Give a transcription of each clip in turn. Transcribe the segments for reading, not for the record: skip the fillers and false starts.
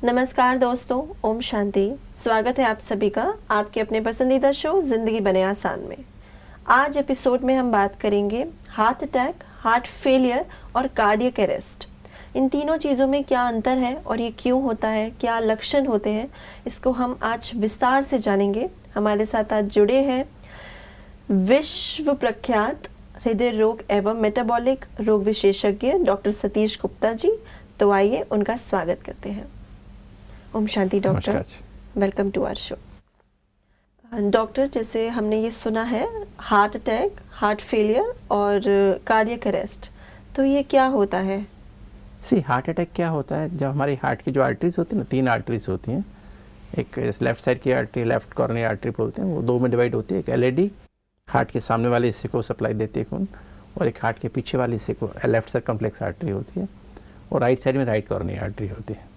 नमस्कार दोस्तों, ओम शांति। स्वागत है आप सभी का आपके अपने पसंदीदा शो जिंदगी बने आसान में। आज एपिसोड में हम बात करेंगे हार्ट अटैक, हार्ट फेलियर और कार्डियक अरेस्ट। इन तीनों चीज़ों में क्या अंतर है और ये क्यों होता है, क्या लक्षण होते हैं, इसको हम आज विस्तार से जानेंगे। हमारे साथ आज जुड़े हैं विश्व प्रख्यात हृदय रोग एवं मेटाबॉलिक रोग विशेषज्ञ डॉक्टर सतीश गुप्ता जी। तो आइए उनका स्वागत करते हैं। Om Shanti doctor, welcome to our show. Doctor, जैसे हमने ये सुना है हार्ट अटैक, हार्ट फेलियर और कार्डियक अरेस्ट, तो ये क्या होता है? हार्ट अटैक क्या होता है, जब हमारी हार्ट की जो आर्टरीज होती है ना, 3 आर्टरीज होती हैं। एक लेफ्ट साइड की आर्टरी, लेफ्ट कॉर्नरी आर्टरी बोलते हैं, वो 2 में डिवाइड होती है। एक एलएडी हार्ट के सामने वाले हिस्से को सप्लाई देती है खून, और एक हार्ट के पीछे वाले हिस्से को लेफ्ट सर्कम्फ्लेक्स आर्टरी होती है, और राइट साइड में राइट कॉर्नरी आर्टरी होती है।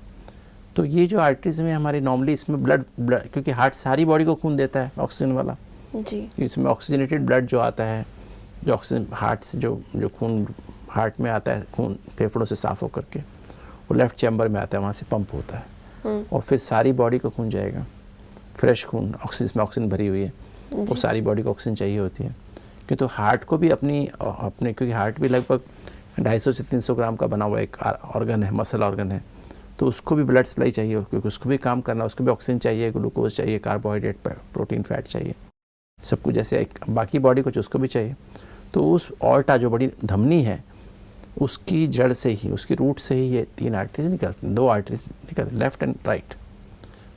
तो ये जो आर्टरीज में हमारी नॉर्मली इसमें ब्लड क्योंकि हार्ट सारी बॉडी को खून देता है ऑक्सीजन वाला जी। इसमें ऑक्सीजनेटेड ब्लड जो आता है, जो ऑक्सीजन हार्ट से जो खून हार्ट में आता है, खून फेफड़ों से साफ होकर के वो लेफ्ट चैम्बर में आता है, वहाँ से पंप होता है और फिर सारी बॉडी को खून जाएगा। फ्रेश खून, ऑक्सीजन में ऑक्सीजन भरी हुई है, वो सारी बॉडी को ऑक्सीजन चाहिए होती है। क्योंकि तो हार्ट को भी अपने क्योंकि हार्ट भी लगभग 250 से 300 ग्राम का बना हुआ एक ऑर्गन है, मसल ऑर्गन है, तो उसको भी ब्लड सप्लाई चाहिए, क्योंकि उसको भी काम करना, उसको भी ऑक्सीजन चाहिए, ग्लूकोज चाहिए, कार्बोहाइड्रेट, प्रोटीन, फैट चाहिए, सब कुछ जैसे बाकी बॉडी को उसको भी चाहिए। तो उस ऑर्टा जो बड़ी धमनी है, उसकी जड़ से ही, उसकी रूट से ही ये 3 आर्टरीज निकलती हैं, 2 आर्टरीज निकलती, लेफ्ट एंड राइट,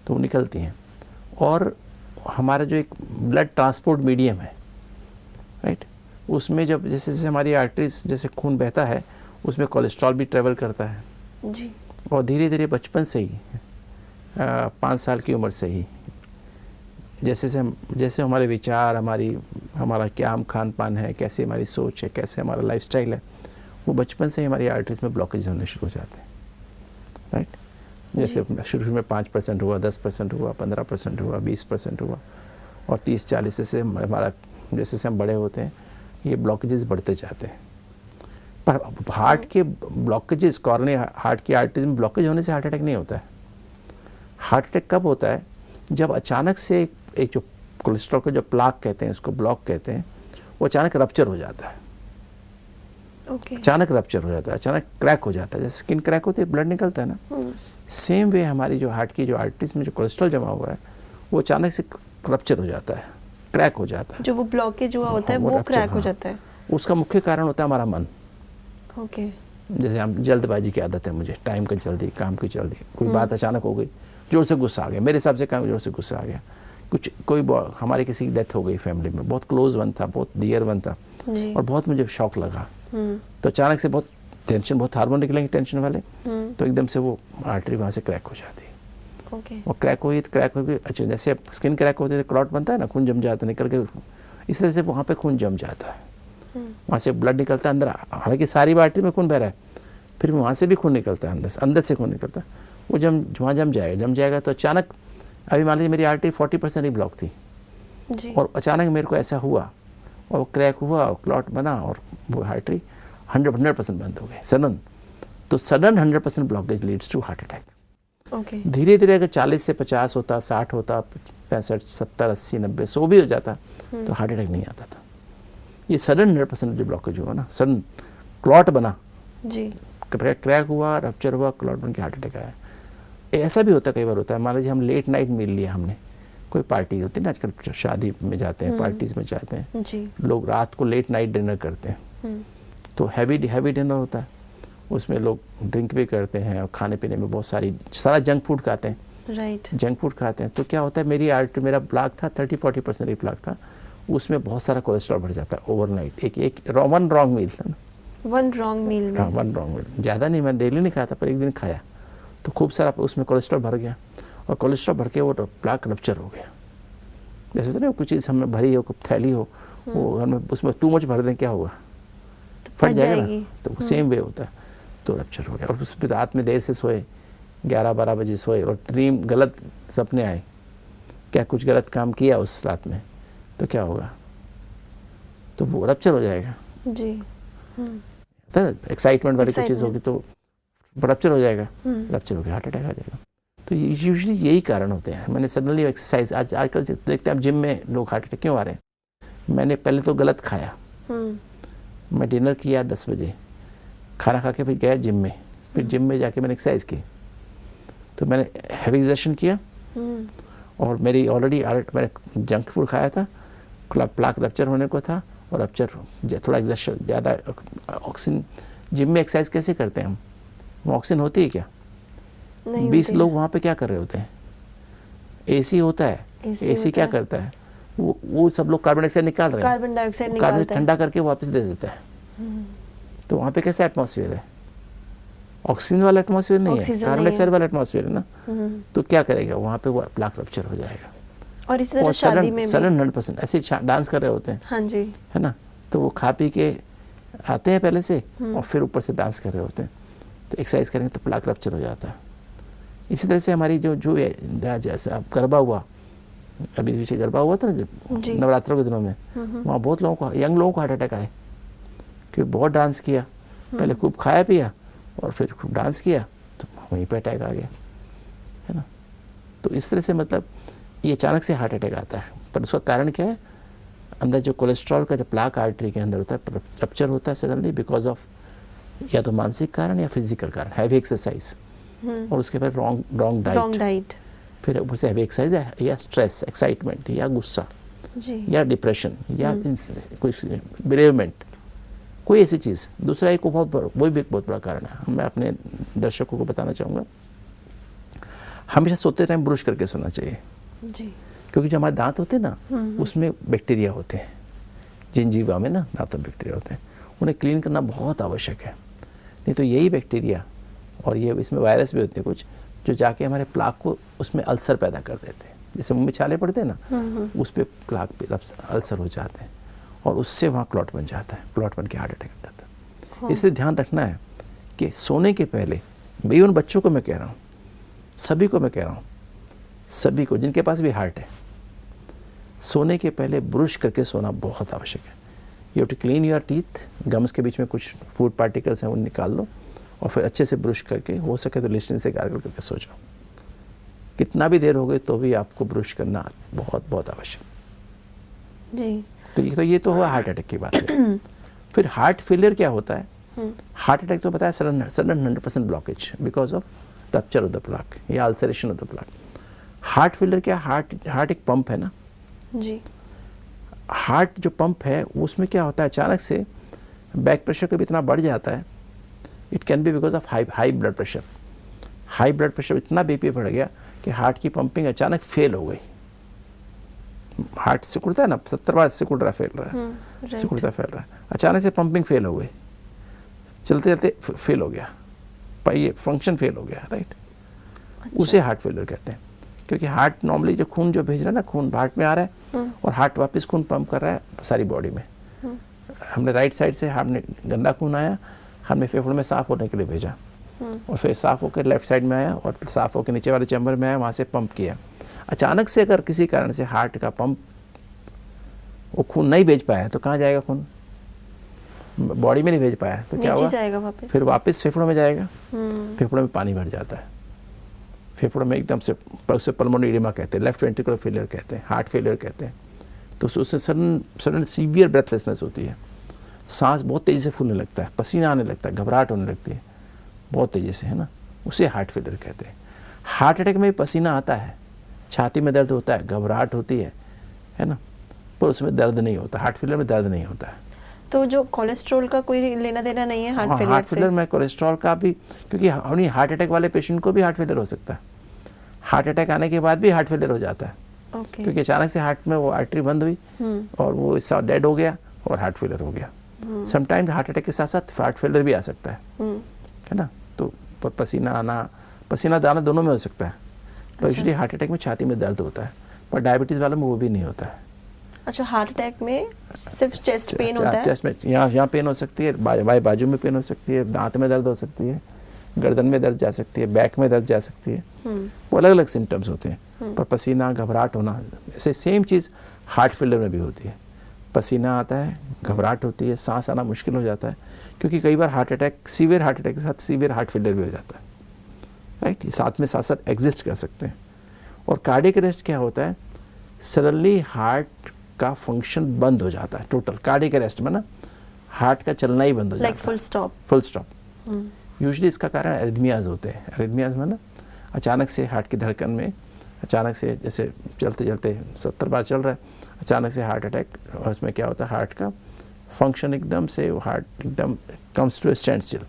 तो वो निकलती हैं। और हमारा जो एक ब्लड ट्रांसपोर्ट मीडियम है, राइट, उसमें जब जैसे जैसे हमारी आर्टरीज, जैसे खून बहता है, उसमें कोलेस्ट्रॉल भी ट्रेवल करता है जी। और धीरे धीरे बचपन से ही 5 साल की उम्र से ही जैसे हमारे विचार, हमारा क्या हम खान पान है, कैसे हमारी सोच है, कैसे हमारा लाइफस्टाइल है, वो बचपन से ही हमारी आर्टरीज में ब्लॉकेज होने शुरू हो जाते हैं, राइट। जैसे शुरू में 5% हुआ, 10% हुआ, 15% हुआ, 20% हुआ, और 30-40 से हमारा जैसे हम बड़े होते हैं ये ब्लॉकेजेस बढ़ते जाते हैं। पर हार्ट के ब्लॉकेजेस, कॉर्नरी हार्ट की आर्टरीज में ब्लॉकेज होने से हार्ट अटैक नहीं होता है। हार्ट अटैक कब होता है, जब अचानक से एक जो कोलेस्ट्रॉल का जो प्लाक कहते हैं, उसको ब्लॉक कहते हैं, वो अचानक रप्चर हो जाता है। अचानक रप्चर हो जाता है, अचानक क्रैक हो जाता है, जैसे स्किन क्रैक होती है, ब्लड निकलता है ना, सेम वे हमारी जो हार्ट की जो आर्टरीज में जो कोलेस्ट्रॉल जमा हुआ है, वो अचानक से रप्चर हो जाता है, क्रैक हो जाता है। जो वो ब्लॉकेज हुआ होता है वो क्रैक हो जाता है। उसका मुख्य कारण होता है हमारा मन। ओके। जैसे हम जल्दबाजी की आदत है, मुझे टाइम की जल्दी, काम की जल्दी, कोई बात अचानक हो गई, जोर से गुस्सा आ गया, मेरे हिसाब से काम जोर से गुस्सा आ गया, कोई हमारे किसी की डेथ हो गई फैमिली में, बहुत क्लोज वन था, बहुत डियर वन था, और बहुत मुझे शौक लगा, तो अचानक से बहुत टेंशन, बहुत हार्मोन निकलेंगे टेंशन वाले, तो एकदम से वो आर्टरी वहाँ से क्रैक हो जाती है। और क्रैक हुई तो क्रैक होगी, अच्छा जैसे स्किन क्रैक होती है तो क्लॉट बनता है ना, खून जम जाता है निकल के, इस तरह से वहाँ पे खून जम जाता है, वहाँ से ब्लड निकलता है अंदर, हालांकि सारी आर्टरी में खून बह रहा है, फिर वहाँ से भी खून निकलता है, अंदर से खून निकलता है, वो वहाँ जम जाएगा। तो अचानक अभी मान लीजिए मेरी आर्टरी 40% ही ब्लॉक थी जी। और अचानक मेरे को ऐसा हुआ और वो क्रैक हुआ और क्लॉट बना और वो आर्टरी 100% बंद हो गई सडन। तो sudden 100% blockage leads to heart attack. धीरे धीरे अगर 40 से 50 होता, 60 होता, 65, 70, 80, 90, 100 भी हो जाता तो हार्ट अटैक नहीं आता था। ये सडन 100% जो ब्लॉकेज हुआ ना, सडन क्लॉट बना जी, क्रैक हुआ, रप्चर हुआ, क्लॉट बन के हार्ट अटैक आया। ऐसा भी होता है, कई बार होता है, मान लीजिए हम लेट नाइट मील लिया हमने, कोई पार्टी होती है ना आजकल, शादी में जाते हैं, पार्टीज में जाते हैं जी, लोग रात को लेट नाइट डिनर करते हैं, तो हैवी डिनर होता है, उसमें लोग ड्रिंक भी करते हैं और खाने पीने में बहुत सारा जंक फूड खाते हैं, राइट, जंक फूड खाते हैं। तो क्या होता है, मेरा ब्लॉक था 30-40% ही ब्लॉक था, उसमें बहुत सारा कोलेस्ट्रॉल बढ़ जाता है ओवरनाइट। वन रॉन्ग मील, वन रॉन्ग मील, ज़्यादा नहीं, मैं डेली नहीं खाता, पर एक दिन खाया तो खूब सारा उसमें कोलेस्ट्रॉल भर गया, और कोलेस्ट्रॉल भर के वो प्लाक रप्चर हो गया। जैसे तो नहीं कुछ चीज़ हमें भरी हो, भरी हो, वो हमें उसमें टू मच भर दें, क्या होगा, फट जाएगा ना, तो सेम वे होता है, तो रप्चर हो गया। और फिर रात में देर से सोए, 11-12 बजे सोए, और ड्रीम गलत सपने आए, क्या कुछ गलत काम किया उस रात में, तो क्या होगा, तो वो रप्चर हो जाएगा जी। एक्साइटमेंट वाली कोई चीज़ होगी तो रप्चर हो जाएगा, रप्चर हो गया, हार्ट अटैक आ जाएगा। तो यूजुअली यही कारण होते हैं। मैंने सडनली एक्सरसाइज आजकल देखते हैं आप जिम में लोग हार्ट अटैक क्यों आ रहे हैं। मैंने पहले तो गलत खाया, मैं डिनर किया 10 बजे, खाना खा के फिर गया जिम में, फिर जिम में जाके मैंने एक्सरसाइज की, तो मैंने हैवी एक्सर्शन किया और मेरी ऑलरेडी मैंने जंक फूड खाया था, प्लाक रप्चर होने को था और रप्चर थोड़ा एक्सर्शन ज़्यादा। ऑक्सीजन जिम में एक्सरसाइज कैसे करते हैं हम, वो ऑक्सीजन होती है क्या? 20 लोग वहाँ पे क्या कर रहे होते हैं? एसी होता है, एसी क्या करता है, वो सब लोग कार्बन डाइऑक्साइड निकाल रहे हैं, कार्बन डाइऑक्साइड निकालता है, ठंडा करके वापस दे देता है। तो वहाँ पे कैसा एटमॉस्फेयर है? ऑक्सीजन वाला एटमॉस्फेयर नहीं है, कार्बन डाइऑक्साइड वाला एटमॉस्फेयर है ना। तो क्या करेगा वहाँ पे, वो प्लाक रप्चर हो जाएगा। और इसी तरह शादी में भी 100% ऐसे डांस कर रहे होते हैं, हाँ जी, है ना। तो वो खा पी के आते हैं पहले से और फिर ऊपर से डांस कर रहे होते हैं, तो एक्सरसाइज करेंगे तो प्लाक रप्चर हो जाता है। इसी तरह से हमारी जो जैसे आप गरबा हुआ, अभी पीछे गरबा हुआ था ना जब नवरात्रों के दिनों में, वहाँ बहुत लोगों को, यंग लोगों को हार्ट अटैक आए, क्योंकि बहुत डांस किया, पहले खूब खाया पिया और फिर खूब डांस किया, तो वहीं पे अटैक आ गया, है ना। तो इस तरह से मतलब ये अचानक से हार्ट अटैक आता है, पर उसका कारण क्या है? अंदर जो कोलेस्ट्रॉल का जो प्लाक आर्टरी के अंदर होता है, रप्चर होता है सडनली बिकॉज ऑफ या तो मानसिक कारण या फिजिकल कारण, हैवी एक्सरसाइज और उसके बाद रॉन्ग डाइट, फिर ऊपर से हैवी एक्सरसाइज या स्ट्रेस, एक्साइटमेंट या गुस्सा या डिप्रेशन या कुछ बिरेवमेंट, कोई ऐसी चीज़। दूसरा एक वही भी एक बहुत बड़ा कारण है। मैं अपने दर्शकों को बताना चाहूँगा, हमेशा सोते टाइम ब्रश करके सोना चाहिए जी, क्योंकि जो हमारे दांत होते हैं ना, उसमें बैक्टीरिया होते हैं, जिंजीवा में ना दांतों में बैक्टीरिया होते हैं, उन्हें क्लीन करना बहुत आवश्यक है। नहीं तो यही बैक्टीरिया और ये इसमें वायरस भी होते हैं कुछ, जो जाके हमारे प्लाक को उसमें अल्सर पैदा कर देते हैं। जैसे मुंह में छाले पड़ते हैं ना, उस पर प्लाक पे अल्सर हो जाते हैं और उससे वहाँ क्लॉट बन जाता है, क्लॉट बन के हार्ट अटैक हो जाता है। इसलिए ध्यान रखना है कि सोने के पहले, इवन बच्चों को मैं कह रहा हूँ, सभी को मैं कह रहा हूँ, सभी को जिनके पास भी हार्ट है, सोने के पहले ब्रश करके सोना बहुत आवश्यक है। You have to clean your teeth, gums के बीच में कुछ फूड पार्टिकल्स हैं वो निकाल लो और फिर अच्छे से ब्रश करके, हो सके तो लिस्टिन से गार्गल करके सो जाओ। कितना भी देर हो गई तो भी आपको ब्रश करना बहुत बहुत आवश्यक जी। तो ये तो हुआ हार्ट अटैक की बात है। फिर हार्ट फेलियर क्या होता है? हार्ट अटैक तो बताया sudden 100% blockage because of rupture of the plaque या ulceration of the plaque. Heart failure क्या? हार्ट एक पंप है ना जी। हार्ट जो पंप है उसमें क्या होता है, अचानक से बैक प्रेशर कभी इतना बढ़ जाता है, it can be because of high blood pressure. High blood pressure इतना बीपी बढ़ गया कि हार्ट की पंपिंग अचानक फेल हो गई। हार्ट सिकुड़ता है ना, 70 बार सिकुड़ रहा, फेल रहा है, सिकुड़ता फैल रहा है, अचानक से पंपिंग फेल हो गई, चलते चलते फेल हो गया, ये फंक्शन फेल हो गया, राइट। उसे हार्ट फेलियर कहते हैं, क्योंकि हार्ट नॉर्मली जो खून जो भेज रहा है ना, खून हार्ट में आ रहा है और हार्ट वापस खून पंप कर रहा है सारी बॉडी में। हमने राइट साइड से हमने गंदा खून आया, हमने फेफड़ों में साफ होने के लिए भेजा और फिर साफ होकर लेफ्ट साइड में आया और साफ होकर नीचे वाले चैम्बर में आया, वहाँ से पंप किया। अचानक से अगर किसी कारण से हार्ट का पंप वो खून नहीं भेज पाया तो कहाँ जाएगा खून? बॉडी में नहीं भेज पाया तो क्या होगा? फिर वापस फेफड़ों में जाएगा, फेफड़ों में पानी भर जाता है, फेफड़ों में एकदम से, उसे पल्मोनरी एडिमा कहते हैं, लेफ्ट वेंट्रिकुलर फेलियर कहते हैं, हार्ट फेलियर कहते हैं। तो उससे सडन सीवियर ब्रेथलेसनेस होती है, सांस बहुत तेज़ी से फूलने लगता है, पसीना आने लगता है, घबराहट होने लगती है बहुत तेज़ी से, है ना, उसे हार्ट फेलियर कहते हैं। हार्ट अटैक में पसीना आता है, छाती में दर्द होता है, घबराहट होती है ना, पर उसमें दर्द नहीं होता। हार्ट फेलियर में दर्द नहीं होता है। तो जो कोलेस्ट्रॉल का कोई लेना देना नहीं है हार्ट फेलियर से? हार्ट फेलियर में कोलेस्ट्रॉल का भी, क्योंकि हार्ट अटैक वाले पेशेंट को भी हार्ट फेलियर हो सकता है। हार्ट अटैक आने के बाद भी हार्ट फेलियर हो जाता है, क्योंकि अचानक से हार्ट में वो आर्टरी बंद हुई और वो इससे डेड हो गया और हार्ट फेलियर हो गया। समटाइम्स हार्ट अटैक के साथ साथ हार्ट फेलियर भी आ सकता है ना। तो पसीना आना दोनों में हो सकता है, पर यूजुअली हार्ट अटैक में छाती में दर्द होता है, पर डायबिटीज़ वालों में वो भी नहीं होता है। अच्छा, हार्ट अटैक में सिर्फ चेस्ट पेन होता है? चेस्ट में यहाँ पेन हो सकती है, बाजू में पेन हो सकती है, दांत में दर्द हो सकती है, गर्दन में दर्द जा सकती है, बैक में दर्द जा सकती है, वो अलग अलग सिम्टम्स होते हैं। पर पसीना, घबराहट होना, ऐसे सेम चीज़ हार्ट फेलियर में भी होती है। पसीना आता है, घबराहट होती है, सांस आना मुश्किल हो जाता है, क्योंकि कई बार heart attack, severe heart attack के साथ सीवियर हार्ट फेलियर भी हो जाता है, राइट, ये साथ में साथ साथ एग्जिस्ट कर सकते हैं। और कार्डियक अरेस्ट क्या होता है, सडनली हार्ट का फंक्शन बंद हो जाता है टोटल। कार्डियक अरेस्ट में ना हार्ट का चलना ही बंद हो लाइक जाता फुल है, स्टॉप। Full stop. यूजुअली इसका कारण एरिथमियाज होते हैं। एरिथमियाज में ना अचानक से हार्ट की धड़कन में अचानक से, जैसे चलते चलते 70 बार चल रहा है, अचानक से हार्ट अटैक, और उसमें क्या होता है हार्ट का फंक्शन एकदम से, हार्ट एकदम कम्स टू स्टैंड स्टिल,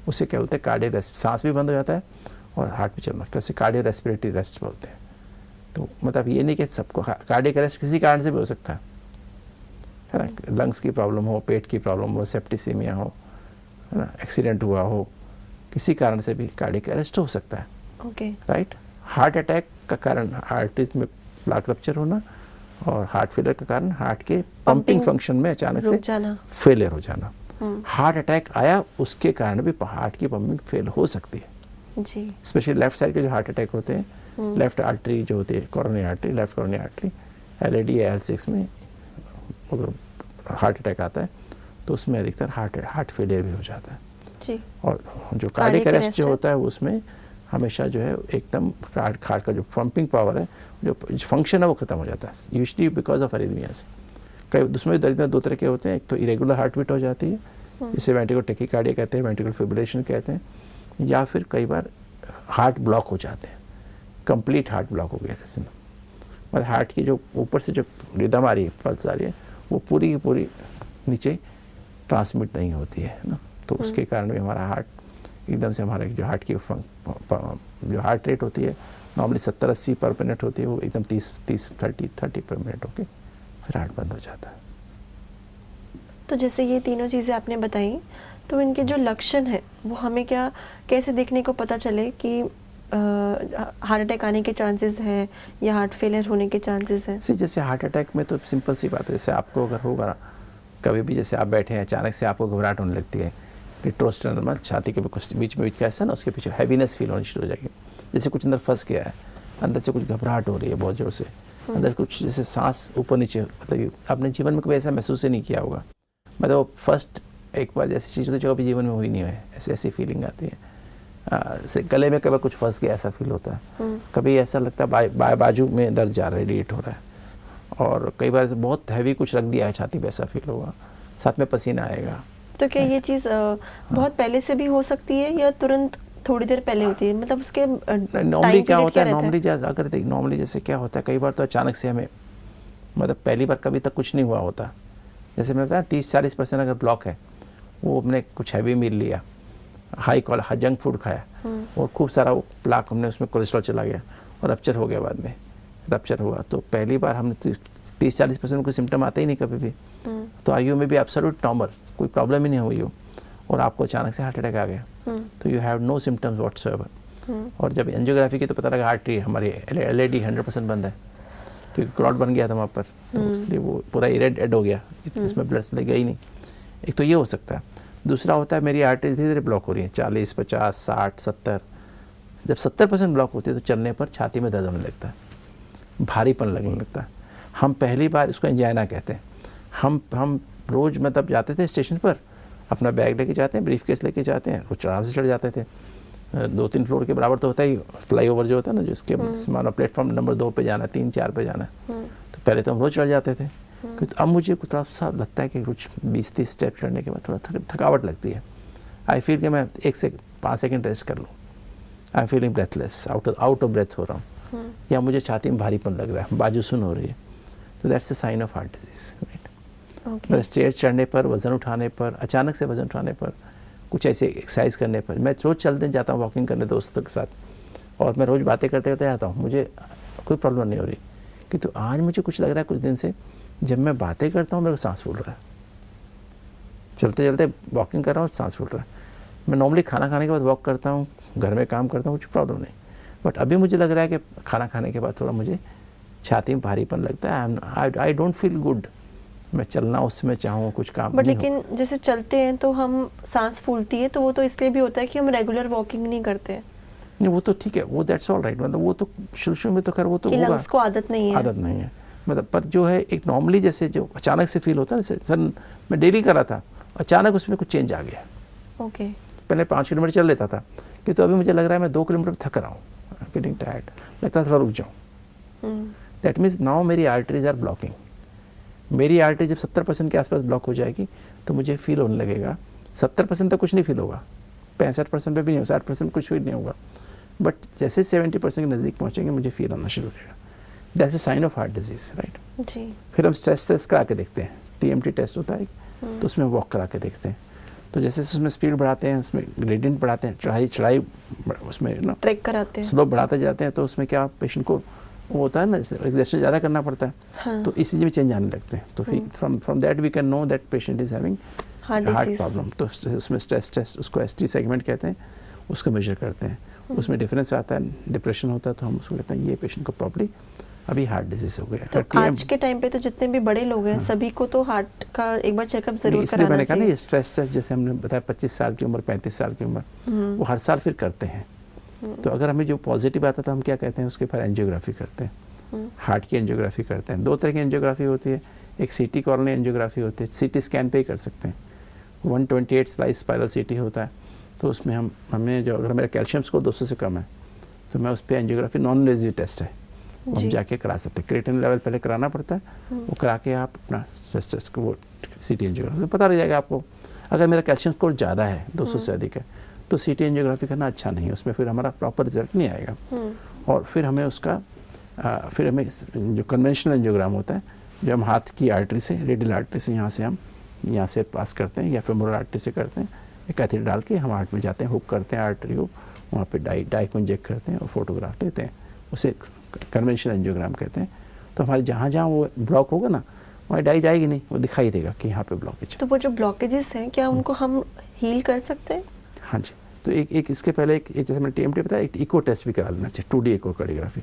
उसे क्या बोलते हैं कार्डियक रेस्ट, सांस भी बंद हो जाता है और हार्ट भी चलना, तो उसे कार्डियो रेस्पिरेटरी रेस्ट बोलते हैं। तो मतलब ये नहीं कि सबको कार्डियक अरेस्ट किसी कारण से भी हो सकता है ना, लंग्स की प्रॉब्लम हो, पेट की प्रॉब्लम हो, सेप्टिसीमिया हो, है ना, एक्सीडेंट हुआ हो, किसी कारण से भी कार्डियक अरेस्ट हो सकता है। ओके। राइट। हार्ट अटैक का कारण आर्टरीज में प्लाक रप्चर होना, और हार्ट फेलियर का कारण हार्ट के पंपिंग फंक्शन में अचानक से फेलियर हो जाना। हार्ट अटैक आया उसके कारण भी हार्ट की पंपिंग फेल हो सकती है जी। स्पेशली लेफ्ट साइड के जो हार्ट अटैक होते हैं, लेफ्ट आर्टरी जो होती है, coronary artery, left coronary artery, LAD या L6 में अगर हार्ट अटैक आता है तो उसमें अधिकतर हार्ट फेलियर भी हो जाता है जी। और जो कार्डियक अरेस्ट जो होता है उसमें हमेशा जो है एकदम हार्ट का जो पंपिंग पावर है, जो फंक्शन है वो खत्म हो जाता है, यूजुअली बिकॉज ऑफ अरिथमियास। कई उसमें दर्द दो तरह के होते हैं, एक तो इरेगुलर हार्ट बीट हो जाती है जिसे वेंट्रिकुलर टैकीकार्डिया कहते हैं, वेंट्रिकुलर फिब्रिलेशन कहते हैं, या फिर कई बार हार्ट ब्लॉक हो जाते हैं, कंप्लीट हार्ट ब्लॉक हो गया जैसे, मतलब हार्ट की जो ऊपर से जो रिदम आ रही है, पल्स आ रही है, वो पूरी की पूरी नीचे ट्रांसमिट नहीं होती है ना, तो उसके कारण भी हमारा हार्ट एकदम से, हमारा जो हार्ट की जो हार्ट रेट होती है नॉर्मली 70-80 पर मिनट होती है, वो एकदम 30 पर मिनट होके फिर हार्ट बंद हो जाता है। तो जैसे ये तीनों चीज़ें आपने बताई, तो इनके जो लक्षण हैं वो हमें कैसे देखने को पता चले कि हार्ट अटैक आने के चांसेस हैं या हार्ट फेलियर होने के चांसेस हैं? जैसे हार्ट अटैक में तो सिंपल सी बात है, जैसे आपको अगर होगा ना कभी भी, जैसे आप बैठे हैं अचानक से आपको घबराहट होने लगती है, रिट्रोस्टर्नल छाती के बीच में कैसा ना, उसके पीछे हैवीनेस फील होनी शुरू हो जाएगी, जैसे कुछ अंदर फंस गया है, अंदर से कुछ घबराहट हो रही है बहुत ज़ोर से, अंदर कुछ जैसे सांस ऊपर नीचे, मतलब आपने जीवन में कभी ऐसा महसूस ही नहीं किया होगा, मतलब फर्स्ट एक बार जैसी चीज़ होती है जो कभी जीवन में हुई नहीं है, ऐसी फीलिंग आती है। गले में कभी कुछ फंस गया ऐसा फील होता है, कभी ऐसा लगता है बाजू में दर्द जा रहा है, रेडिएट हो रहा है, और कई बार बहुत हैवी कुछ रख दिया है छाती पे, ऐसा फील होगा, साथ में पसीना आएगा। तो क्या ये चीज़ बहुत पहले से भी हो सकती है या तुरंत थोड़ी देर पहले होती है, मतलब उसके नॉर्मली क्या होता है, नॉर्मली जैसे क्या होता है, कई बार तो अचानक से हमें, मतलब पहली बार कभी तक कुछ नहीं हुआ होता, जैसे मैंने बताया 30-40% अगर ब्लॉक है, वो हमने कुछ हैवी मील लिया, हाई जंक फूड खाया और खूब सारा वो प्लाक हमने उसमें कोलेस्ट्रॉल चला गया और रप्चर हो गया, बाद में रप्चर हुआ, तो पहली बार हमने 30-40% कोई सिम्टम आते ही नहीं कभी भी, तो आयु में भी एब्सोल्यूट नॉर्मल, कोई प्रॉब्लम ही नहीं हुई हो, और आपको अचानक से हार्ट अटैक आ गया, तो you have no symptoms whatsoever. और जब एंजियोग्राफी की तो पता लगा हार्ट हमारी LAD 100% बंद है, क्योंकि क्लॉट बन गया था वहाँ पर, तो इसलिए वो पूरा इरेड हो गया, इसमें ब्लड सप्लाई गई नहीं। एक तो ये हो सकता है, दूसरा होता है मेरी आर्टरी धीरे धीरे ब्लॉक हो रही है, 40, 50, 60, 70, जब 70% ब्लॉक होती है तो चलने पर छाती में दर्द होने लगता है, भारीपन लगने लगता है। हम पहली बार इसको एंजाइना कहते हैं। हम रोज़ मतलब जाते थे स्टेशन पर, अपना बैग लेके जाते हैं, ब्रीफ केस लेके जाते हैं, रोज आराम से चढ़ जाते थे, 2-3 फ्लोर के बराबर तो होता ही, फ्लाईओवर जो होता है ना, जिसके मानो प्लेटफॉर्म नंबर 2 पे जाना है, 3-4 पे जाना है, तो पहले तो हम रोज़ चढ़ जाते थे, क्योंकि अब मुझे थोड़ा सा लगता है कि कुछ 20-30 स्टेप चढ़ने के बाद थोड़ा थकावट लगती है। आई फील कि मैं 1 से 5 सेकंड रेस्ट कर लूँ, I am feeling breathless, out of breath हो रहा हूँ, या मुझे छाती में भारीपन लग रहा है, बाजू सुन हो रही है, तो that's a sign of heart disease, right. Stage चढ़ने पर, वज़न उठाने पर, अचानक से वज़न उठाने पर, कुछ ऐसे एक्सरसाइज करने पर, मैं रोज़ चलते जाता हूँ वॉकिंग करने दोस्तों के साथ, और मैं रोज़ बातें करते करते आता हूँ, मुझे कोई प्रॉब्लम नहीं हो रही, किंतु आज मुझे कुछ लग रहा है कुछ दिन से, जब मैं बातें करता हूँ मेरे को सांस फूल रहा है, चलते चलते वॉकिंग कर रहा हूँ सांस फूल रहा है। मैं नॉर्मली खाना खाने के बाद वॉक करता हूँ, घर में काम करता हूँ, कुछ प्रॉब्लम नहीं, बट अभी मुझे लग रहा है कि खाना खाने के बाद थोड़ा मुझे छाती में भारीपन लगता है, आई डोंट फील गुड, मैं चलना उसमें चाहूँ कुछ काम बट नहीं लेकिन जैसे चलते हैं तो हम सांस फूलती है, तो वो तो इसलिए भी होता है कि हम रेगुलर वॉकिंग नहीं करते हैं। नहीं, वो तो ठीक है, वो दैट्स ऑल राइट, मतलब वो तो शुरू में तो खैर वो तो होगा, लंग्स को आदत नहीं है, मतलब पर जो है एक नॉर्मली जैसे जो अचानक से फील होता है, जैसे सर मैं डेली कर रहा था, अचानक उसमें कुछ चेंज आ गया। ओके। पहले 5 किलोमीटर चल लेता था, कि तो अभी मुझे लग रहा है मैं 2 किलोमीटर थक रहा हूँ, फीलिंग टायर्ड, लगता है थोड़ा रुक जाऊँ। दैट मीन्स नाउ मेरी आर्टरीज आर ब्लॉकिंग। मेरी आर्टरी जब 70% के आसपास ब्लॉक हो जाएगी तो मुझे फील होने लगेगा, 70% तक कुछ नहीं फील होगा, 65% पे भी नहीं होगा, 60% कुछ फील नहीं होगा, बट जैसे 70% के नज़दीक पहुँचेंगे मुझे फील होना शुरू हो जाएगा। That's a sign of heart disease, right. जी। फिर हम स्ट्रेस टेस्ट करा के देखते हैं, TMT टेस्ट होता है, तो उसमें वॉक करा के देखते हैं। तो जैसे उसमें स्पीड बढ़ाते हैं, उसमें ग्रेडियंट बढ़ाते हैं, चढ़ाई उसमें ना ट्रैक कराते हैं, स्लोप बढ़ाते जाते हैं, तो उसमें क्या पेशेंट को वो होता है ना, एक्सरसाइज ज़्यादा करना पड़ता है। हाँ। तो इसी में चेंज आने लगते हैं। तो from that we can know that patient is having heart problem. तो उसमें स्ट्रेस टेस्ट, उसको ST सेगमेंट कहते हैं, उसको मेजर करते हैं। उसमें डिफरेंस आता है, डिप्रेशन होता है, तो हम उसको कहते हैं ये पेशेंट को प्रॉब्ली अभी हार्ट डिजीज हो गया। तो आज के टाइम पे तो जितने भी बड़े लोग हैं, सभी को तो हार्ट का एक बार चेकअप जरूर इसलिए कराना मैंने कहा ना, चाहिए। ये स्ट्रेस टेस्ट जैसे हमने बताया 25 साल की उम्र, 35 साल की उम्र, वो हर साल फिर करते हैं। तो अगर हमें जो पॉजिटिव आता है तो हम क्या कहते हैं, उसके फिर एंजियोग्राफी करते हैं, हार्ट की एंजियोग्राफी करते हैं। 2 तरह की एंजियोग्राफी होती है, एक CT कॉर्नियल एंजियोग्राफी होती है, CT स्कैन पे ही कर सकते हैं। 128 स्लाइस स्पाइरल CT होता है, तो उसमें हमें जो, अगर मेरा कैल्शियम स्कोर 200 से कम है तो मैं उस पर एंजियोग्राफी, नॉन इन्वेसिव टेस्ट है, वो हम जाके करा सकते हैं। क्रिएटिनिन लेवल पहले कराना पड़ता है, वो करा के आप अपना टेस्ट को, वो CT एंजियोग्राफी पता लग जाएगा आपको। अगर मेरा कैल्शियम स्कोर ज़्यादा है, 200 से अधिक है, तो CT एंजियोग्राफी करना अच्छा नहीं है, उसमें फिर हमारा प्रॉपर रिजल्ट नहीं आएगा। और फिर हमें उसका फिर हमें जो कन्वेंशनल एंजियोग्राम होता है, जो हम हाथ की आर्टरी से, रेडियल आर्टरी से यहाँ से पास करते हैं, या फेमोरल आर्टरी से करते हैं, एक कैथेटर डाल के हम हार्ट में जाते हैं, हुक करते हैं आर्टरी को, वहाँ पे डाई को इंजेक्ट करते हैं और फोटोग्राफ लेते हैं, उसे कन्वेंशनल एंजियोग्राम कहते हैं। तो हमारे जहाँ जहाँ वो ब्लॉक होगा ना, वहाँ डाई जाएगी नहीं, वो दिखाई देगा कि यहाँ पे ब्लॉकेज है। तो वो जो ब्लॉकेजेस हैं, क्या उनको हम हील कर सकते हैं? हाँ जी। तो एक इसके पहले एक जैसे मैंने TMT बताया, एक इको टेस्ट भी करा लेना चाहिए, 2D इको कार्डियोग्राफी।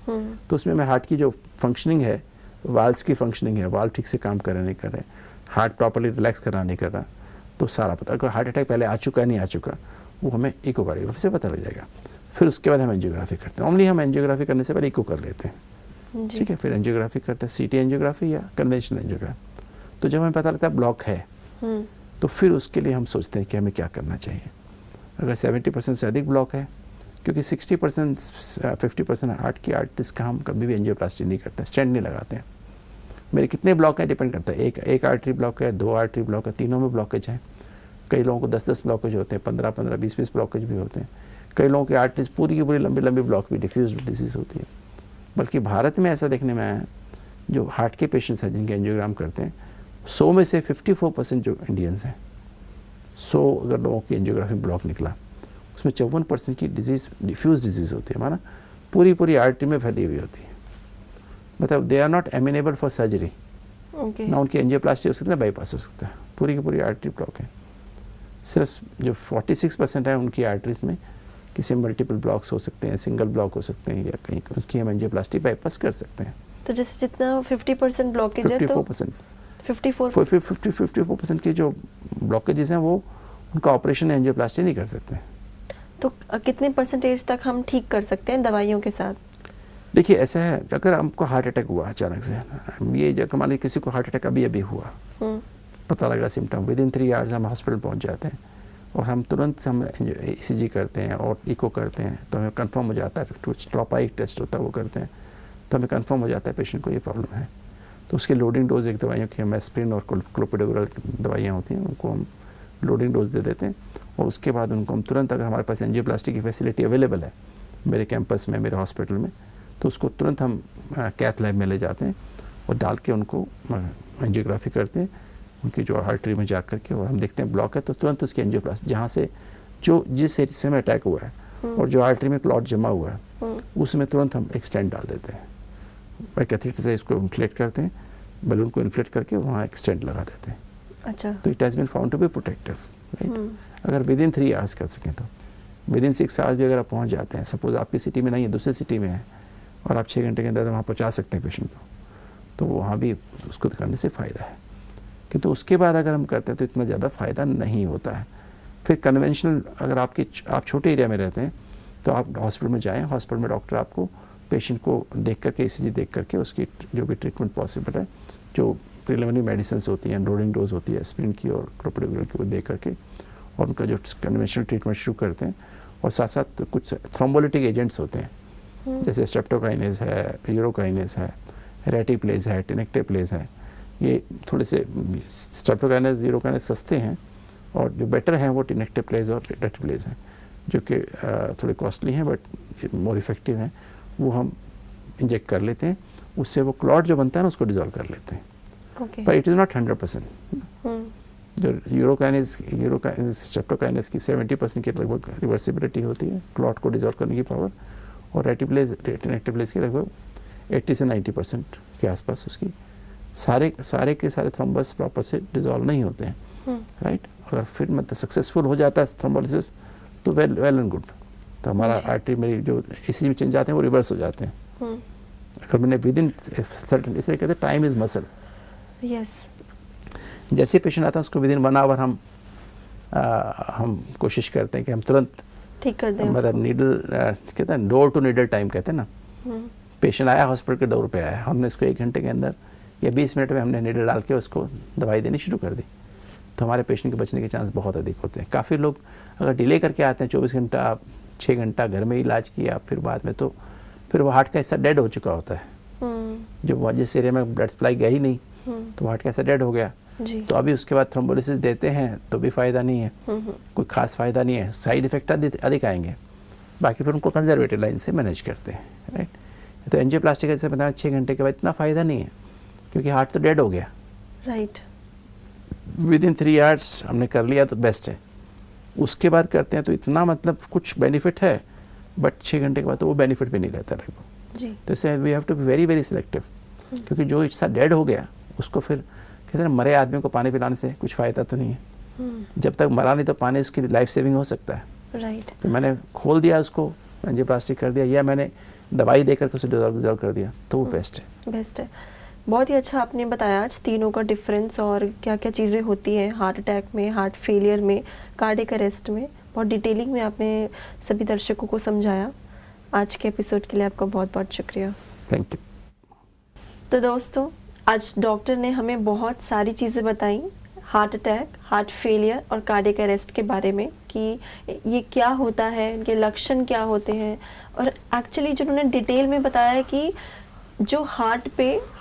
तो उसमें मैं हार्ट की जो फंक्शनिंग है, वाल्व्स की फंक्शनिंग है, वाल्व ठीक से काम कर रहे नहीं कर रहे, हार्ट प्रॉपर्ली रिलैक्स करना नहीं कर रहा, तो सारा पता, अगर हार्ट अटैक पहले आ चुका है नहीं आ चुका, वो हमें इको कार्डियोग्राफी से पता लग जाएगा। फिर उसके बाद हम एंजियोग्राफी करते हैं। नॉर्मली हम एंजियोग्राफी करने से पहले इको कर लेते हैं, ठीक है, फिर एंजियोग्राफी करते हैं, CT एंजियोग्राफी या कन्वेंशनल एंजियोग्राफी। तो जब हमें पता लगता है ब्लॉक है, तो फिर उसके लिए हम सोचते हैं कि हमें क्या करना चाहिए। अगर 70% से अधिक ब्लॉक है, क्योंकि 60% 50% हार्ट की आर्टरीज का हम कभी भी एंजियोप्लास्टी नहीं करते, स्टेंट नहीं लगाते हैं। मेरे कितने ब्लॉक हैं डिपेंड करता है, एक आर्टरी ब्लॉक है, 2 आर्टरी ब्लॉक है, तीनों में ब्लॉकेज है। कई लोगों को 10-10 ब्लॉकेज होते हैं, 15-15, 20-20 ब्लॉकेज भी होते हैं। कई लोगों की आर्टरीज पूरी की पूरी लंबी ब्लॉक भी डिफ्यूज डिजीज़ होती है। बल्कि भारत में ऐसा देखने में आया है, जो हार्ट के पेशेंट्स हैं जिनके एंजियोग्राम करते हैं, 100 में से 54% जो इंडियंस हैं, 100 अगर लोगों की एंजियोग्राफी ब्लॉक निकला, उसमें 54% की डिजीज़ डिफ्यूज डिजीज़ होती है, हमारा पूरी आर्टरी में फैली हुई होती है। मतलब they are not amenable for surgery, ना उनकी एंजियोप्लास्टी हो सकती है ना बाईपास हो सकता है, पूरी की पूरी आर्टरी ब्लॉक है। सिर्फ जो 46% है उनकी आर्टरीज में किसी मल्टीपल ब्लॉक्स हो सकते हैं, सिंगल ब्लॉक हो सकते हैं, या कहीं उसकी हम एंजियोप्लास्टी बाईपास कर सकते हैं। तो जैसे जितना 50% ब्लॉकेज है, 54% 54% की जो ब्लॉकेजेस हैं वो उनका ऑपरेशन एंजियोप्लास्टी नहीं कर सकते। तो कितने % तक हम ठीक कर सकते हैं दवाइयों के साथ? देखिए ऐसा है, अगर हमको हार्ट अटैक हुआ अचानक से, ये जब मान लीजिए किसी को हार्ट अटैक अभी हुआ, पता लगा सिम्टम, विदिन 3 आवर्स हम हॉस्पिटल पहुंच जाते हैं और हम तुरंत हम ECG करते हैं और इको करते हैं, तो हमें कंफर्म हो जाता है, स्ट्रोपाइक टेस्ट होता है वो करते हैं, तो हमें कंफर्म हो जाता है पेशेंट को ये प्रॉब्लम है। तो उसके लोडिंग डोज एक दवाइयों की, हम एस्प्रिन और क्लोपिडोग्राल दवाइयाँ होती हैं, उनको हम लोडिंग डोज दे देते हैं और उसके बाद उनको हम तुरंत, अगर हमारे पास एंजियोप्लास्टी की फैसिलिटी अवेलेबल है मेरे कैंपस में, मेरे हॉस्पिटल में, तो उसको तुरंत हम कैथ लैब में ले जाते हैं और डाल के उनको एंजियोग्राफी करते हैं, उनकी जो आर्टरी में जा कर के, और हम देखते हैं ब्लॉक है तो तुरंत उसकी एंजियोप्लास्टी, जहाँ से जो जिस हिस्से में अटैक हुआ है और जो आर्टरी में क्लॉट जमा हुआ है उसमें तुरंत हम एक स्टेंट डाल देते हैं, कैथेटर से इसको इन्फ्लेट करते हैं, बलून को इन्फ्लेट करके वहाँ एक स्टेंट लगा देते हैं। अच्छा। तो it has been found to be protective, right. अगर विदिन 3 आवर्स कर सकें तो, विदिन 6 आवर्स भी अगर आप पहुँच जाते हैं, सपोज आपकी सिटी में नहीं है, दूसरी सिटी में है, और आप 6 घंटे के अंदर वहाँ पहुँचा सकते हैं पेशेंट को, तो वहाँ भी उसको करने से फ़ायदा है। किंतु उसके बाद अगर हम करते हैं तो इतना ज़्यादा फ़ायदा नहीं होता है। फिर कन्वेंशनल, अगर आप छोटे एरिया में रहते हैं तो आप हॉस्पिटल में जाएँ, हॉस्पिटल में डॉक्टर आपको पेशेंट को देख करके, ECG देख करके उसकी जो भी ट्रीटमेंट पॉसिबल है, जो प्रिलिमिनरी मेडिसिन होती हैं, लोडिंग डोज होती है एस्प्रिन की और क्लोपिडोग्राल की, वो दे करके और उनका जो कन्वेंशनल ट्रीटमेंट शुरू करते हैं और साथ साथ कुछ थ्रोम्बोलिटिक एजेंट्स होते हैं, जैसे स्ट्रेप्टोकाइनेज है, यूरोकाइनेज है, रेटिप्लेज है, टेनेक्टेप्लेज है। ये थोड़े से स्ट्रेप्टोकाइनेज, यूरोकाइनेज सस्ते हैं, और जो बेटर हैं वो टेनेक्टेप्लेज और रेटिप्लेज हैं, जो कि थोड़े कॉस्टली हैं बट मोर इफेक्टिव हैं। वो हम इंजेक्ट कर लेते हैं, उससे वो क्लॉट जो बनता है ना उसको डिजोल्व कर लेते हैं। Okay. पर इट इज़ नॉट 100%। जो यूरोकाइनेज स्ट्रेप्टोकाइनेज की 70% की लगभग रिवर्सिबिलिटी होती है, क्लॉट को डिजोल्व करने की पावर, और रेटिप्लेज टेनेक्टेप्लेज की लगभग 80 से 90% के आसपास उसकी सारे के सारे थ्रोम्बस प्रॉपर से डिजोल्व नहीं होते हैं, राइट। अगर फिर मतलब सक्सेसफुल हो जाता है थ्रोम्बोलिसिस तो वेल एंड गुड, तो हमारा आर्टरी में जो इसी में चेंज आते हैं वो रिवर्स हो जाते हैं। अगर मैंने विद इन सर्टेन, इसलिए कहते हैं टाइम इज मसल। यस। जैसे पेशेंट आता है उसको विद इन 1 आवर हम कोशिश करते हैं कि हम तुरंत ठीक कर दें मतलब नीडल कहते हैं डोर टू नीडल टाइम कहते हैं ना। पेशेंट आया हॉस्पिटल के डोर पे आया, हमने इसको 1 घंटे के अंदर या 20 मिनट में हमने नीडल डाल के उसको दवाई देनी शुरू कर दी, तो हमारे पेशेंट के बचने के चांस बहुत अधिक होते हैं। काफ़ी लोग अगर डिले करके आते हैं 24 घंटा 6 घंटा घर में इलाज किया, फिर बाद में तो फिर वो हार्ट का हिस्सा डेड हो चुका होता है, जो जिस एरिया में ब्लड सप्लाई गया ही नहीं, तो हार्ट का हिस्सा डेड हो गया जी। तो अभी उसके बाद थ्रोम्बोलिसिस देते हैं तो भी फ़ायदा नहीं है, कोई खास फ़ायदा नहीं है, साइड इफ़ेक्ट अधिक आएंगे। बाकी फिर उनको कंजर्वेटिव लाइन से मैनेज करते हैं, राइट। तो एंजियोप्लास्टी का जैसे बताया 6 घंटे के बाद इतना फ़ायदा नहीं है, क्योंकि हार्ट तो डेड हो गया, राइट। विद इन 3 आवर्स हमने कर लिया तो बेस्ट है। उसके बाद करते हैं तो इतना मतलब कुछ बेनिफिट है, बट 6 घंटे के बाद तो वो बेनिफिट भी नहीं रहता लगभग जी। तो इससे we have to be very very selective, क्योंकि जो हिस्सा डेड हो गया उसको फिर कहते हैं ना, मरे आदमी को पानी पिलाने से कुछ फ़ायदा तो नहीं है, जब तक मरा नहीं तो पानी उसकी लाइफ सेविंग हो सकता है, राइट। तो मैंने खोल दिया उसको, एंजियोप्लास्टी कर दिया, या मैंने दवाई देकर के उसे डिजोल्व कर दिया, तो वो बेस्ट है। बेस्ट है। बहुत ही अच्छा आपने बताया आज तीनों का डिफरेंस और क्या क्या चीज़ें होती हैं हार्ट अटैक में, हार्ट फेलियर में, कार्डियक अरेस्ट में। बहुत डिटेलिंग में आपने सभी दर्शकों को समझाया। आज के एपिसोड के लिए आपका बहुत बहुत शुक्रिया। Thank you. तो दोस्तों, आज डॉक्टर ने हमें बहुत सारी चीज़ें बताई हार्ट अटैक, हार्ट फेलियर और कार्डियक अरेस्ट के बारे में, कि ये क्या होता है, इनके लक्षण क्या होते हैं, और एक्चुअली जो उन्होंने डिटेल में बताया कि जो हार्ट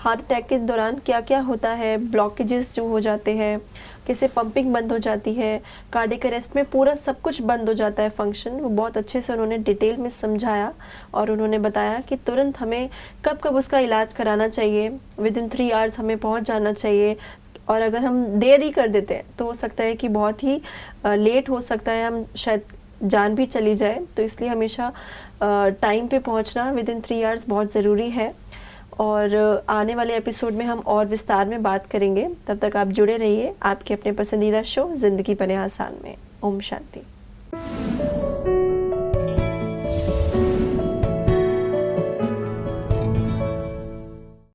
अटैक के दौरान क्या क्या होता है, ब्लॉकेजेस जो हो जाते हैं, कैसे पंपिंग बंद हो जाती है, कार्डियक अरेस्ट में पूरा सब कुछ बंद हो जाता है फंक्शन। वो बहुत अच्छे से उन्होंने डिटेल में समझाया, और उन्होंने बताया कि तुरंत हमें कब कब उसका इलाज कराना चाहिए, विद इन 3 आवर्स हमें पहुंच जाना चाहिए, और अगर हम देरी कर देते हैं तो हो सकता है कि बहुत ही लेट हो सकता है, हम शायद जान भी चली जाए। तो इसलिए हमेशा टाइम पे पहुंचना विद इन 3 आवर्स बहुत ज़रूरी है। और आने वाले एपिसोड में हम और विस्तार में बात करेंगे। तब तक आप जुड़े रहिए आपके अपने पसंदीदा शो ज़िंदगी बने आसान में। ओम शांति।